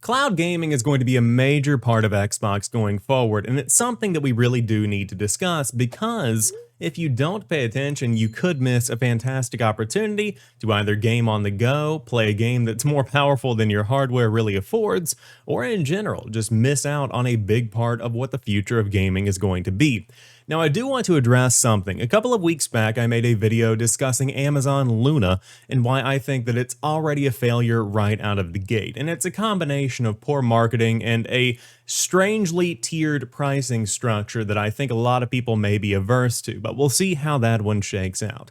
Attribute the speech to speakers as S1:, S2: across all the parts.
S1: Cloud gaming is going to be a major part of Xbox going forward, and it's something that we really do need to discuss because if you don't pay attention, you could miss a fantastic opportunity to either game on the go, play a game that's more powerful than your hardware really affords, or in general, just miss out on a big part of what the future of gaming is going to be. Now, I do want to address something. A couple of weeks back, I made a video discussing Amazon Luna and why I think that it's already a failure right out of the gate. And it's a combination of poor marketing and a strangely tiered pricing structure that I think a lot of people may be averse to, but we'll see how that one shakes out.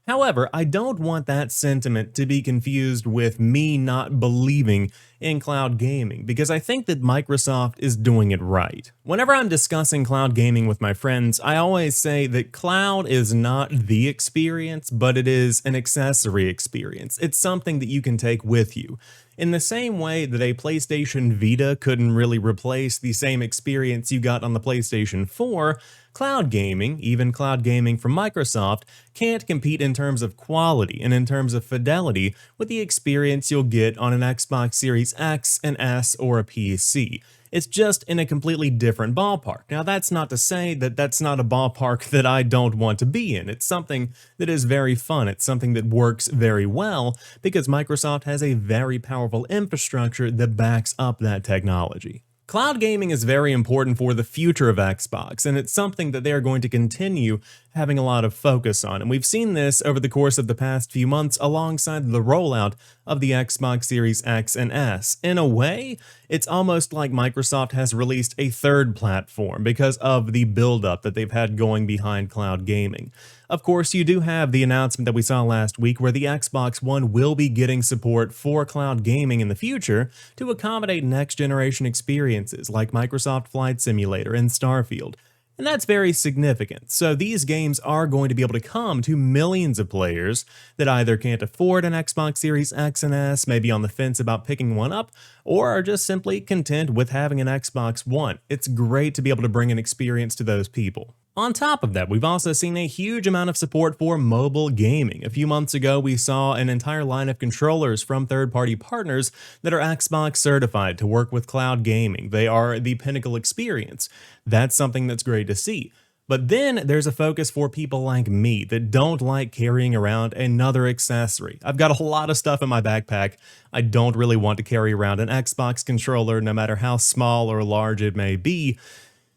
S1: However, I don't want that sentiment to be confused with me not believing in cloud gaming, because I think that Microsoft is doing it right. Whenever I'm discussing cloud gaming with my friends, I always say that cloud is not the experience, but it is an accessory experience. It's something that you can take with you. In the same way that a PlayStation Vita couldn't really replace the same experience you got on the PlayStation 4, cloud gaming, even cloud gaming from Microsoft, can't compete in terms of quality and in terms of fidelity with the experience you'll get on an Xbox Series X, an S, or a PC. It's just in a completely different ballpark. Now, that's not to say that that's not a ballpark that I don't want to be in. It's something that is very fun. It's something that works very well because Microsoft has a very powerful infrastructure that backs up that technology. Cloud gaming is very important for the future of Xbox, and it's something that they are going to continue having a lot of focus on. And we've seen this over the course of the past few months alongside the rollout of the Xbox Series X and S. In a way, it's almost like Microsoft has released a third platform because of the buildup that they've had going behind cloud gaming. Of course, you do have the announcement that we saw last week where the Xbox One will be getting support for cloud gaming in the future to accommodate next-generation experiences like Microsoft Flight Simulator and Starfield. And that's very significant. So these games are going to be able to come to millions of players that either can't afford an Xbox Series X and S, maybe on the fence about picking one up, or are just simply content with having an Xbox One. It's great to be able to bring an experience to those people. On top of that, we've also seen a huge amount of support for mobile gaming. A few months ago, we saw an entire line of controllers from third-party partners that are Xbox certified to work with cloud gaming. They are the pinnacle experience. That's something that's great to see. But then there's a focus for people like me that don't like carrying around another accessory. I've got a lot of stuff in my backpack. I don't really want to carry around an Xbox controller, no matter how small or large it may be.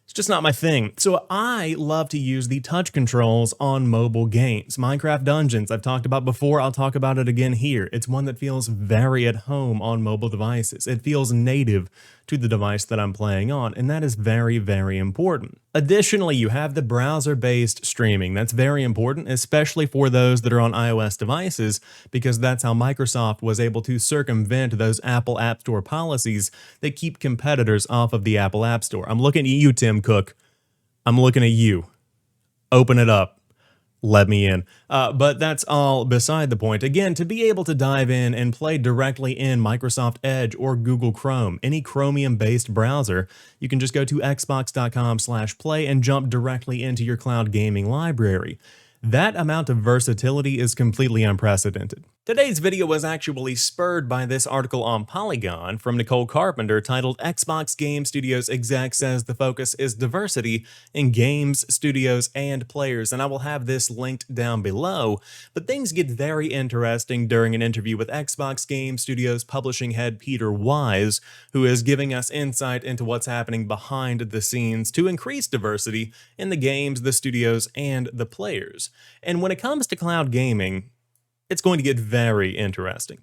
S1: It's just not my thing. So I love to use the touch controls on mobile games. Minecraft Dungeons, I've talked about before, I'll talk about it again here. It's one that feels very at home on mobile devices. It feels native to the device that I'm playing on, and that is very, very important. Additionally, you have the browser-based streaming. That's very important, especially for those that are on iOS devices, because that's how Microsoft was able to circumvent those Apple App Store policies that keep competitors off of the Apple App Store. I'm looking at you, Tim Cook. I'm looking at you. Open it up. Let me in. But that's all beside the point. Again, to be able to dive in and play directly in Microsoft Edge or Google Chrome, any Chromium-based browser, you can just go to xbox.com/play and jump directly into your cloud gaming library. That amount of versatility is completely unprecedented. Today's video was actually spurred by this article on Polygon from Nicole Carpenter titled Xbox Game Studios Exec Says the Focus is Diversity in Games, Studios, and Players, and I will have this linked down below. But things get very interesting during an interview with Xbox Game Studios publishing head Peter Wise, who is giving us insight into what's happening behind the scenes to increase diversity in the games, the studios, and the players. And when it comes to cloud gaming, it's going to get very interesting.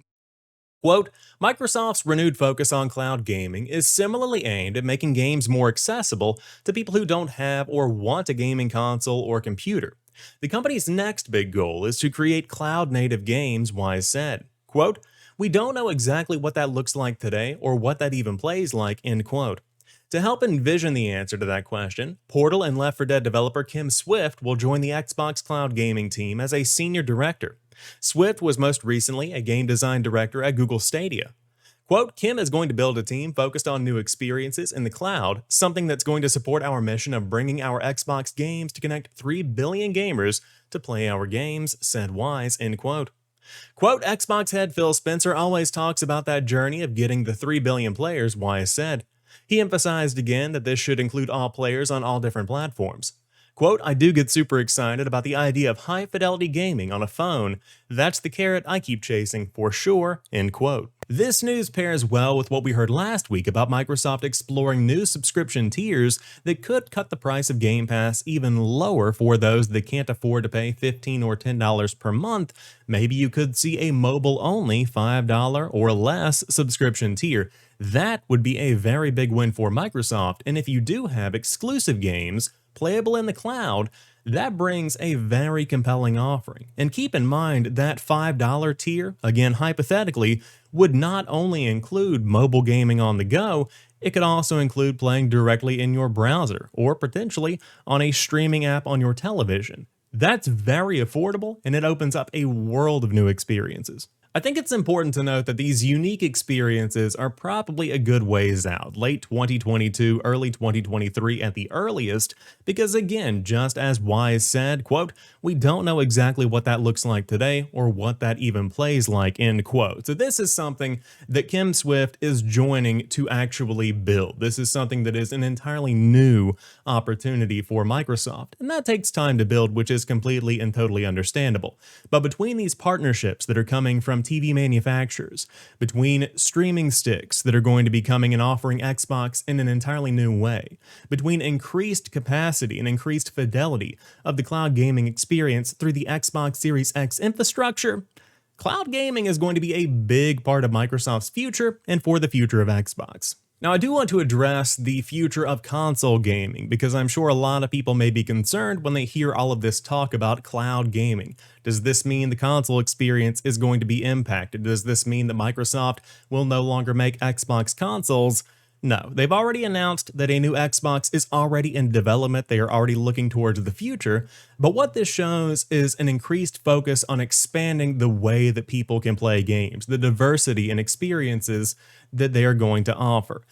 S1: Quote, Microsoft's renewed focus on cloud gaming is similarly aimed at making games more accessible to people who don't have or want a gaming console or computer. The company's next big goal is to create cloud-native games, Wise said. Quote, we don't know exactly what that looks like today or what that even plays like, end quote. To help envision the answer to that question, Portal and Left 4 Dead developer Kim Swift will join the Xbox Cloud Gaming team as a senior director. Swift was most recently a game design director at Google Stadia. Quote, Kim is going to build a team focused on new experiences in the cloud, something that's going to support our mission of bringing our Xbox games to connect 3 billion gamers to play our games, said Wise, end quote. Quote, Xbox head Phil Spencer always talks about that journey of getting the 3 billion players, Wise said. He emphasized again that this should include all players on all different platforms. Quote, I do get super excited about the idea of high fidelity gaming on a phone. That's the carrot I keep chasing for sure, end quote. This news pairs well with what we heard last week about Microsoft exploring new subscription tiers that could cut the price of Game Pass even lower for those that can't afford to pay $15 or $10 per month. Maybe you could see a mobile-only $5 or less subscription tier. That would be a very big win for Microsoft, and if you do have exclusive games playable in the cloud, that brings a very compelling offering. And keep in mind that $5 tier, again hypothetically, would not only include mobile gaming on the go, it could also include playing directly in your browser or potentially on a streaming app on your television. That's very affordable, and it opens up a world of new experiences. I think it's important to note that these unique experiences are probably a good ways out, late 2022, early 2023 at the earliest, because again, just as Wise said, quote, we don't know exactly what that looks like today or what that even plays like, end quote. So this is something that Kim Swift is joining to actually build. This is something that is an entirely new opportunity for Microsoft, and that takes time to build, which is completely and totally understandable. But between these partnerships that are coming from TV manufacturers, between streaming sticks that are going to be coming and offering Xbox in an entirely new way, between increased capacity and increased fidelity of the cloud gaming experience through the Xbox Series X infrastructure, cloud gaming is going to be a big part of Microsoft's future and for the future of Xbox. Now, I do want to address the future of console gaming because I'm sure a lot of people may be concerned when they hear all of this talk about cloud gaming. Does this mean the console experience is going to be impacted? Does this mean that Microsoft will no longer make Xbox consoles? No, they've already announced that a new Xbox is already in development. They are already looking towards the future. But what this shows is an increased focus on expanding the way that people can play games, the diversity and experiences that they are going to offer.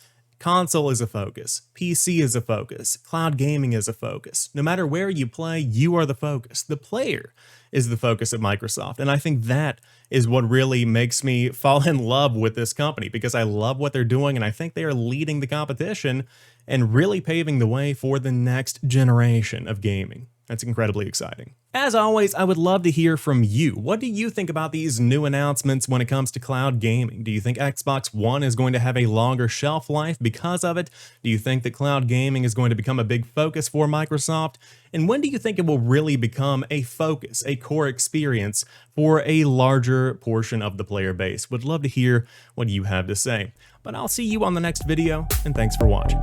S1: Console is a focus, PC is a focus, cloud gaming is a focus. No matter where you play, you are the focus. The player is the focus at Microsoft. And I think that is what really makes me fall in love with this company because I love what they're doing and I think they are leading the competition and really paving the way for the next generation of gaming. That's incredibly exciting. As always, I would love to hear from you. What do you think about these new announcements when it comes to cloud gaming? Do you think Xbox One is going to have a longer shelf life because of it? Do you think that cloud gaming is going to become a big focus for Microsoft? And when do you think it will really become a focus, a core experience for a larger portion of the player base? Would love to hear what you have to say. But I'll see you on the next video, and thanks for watching.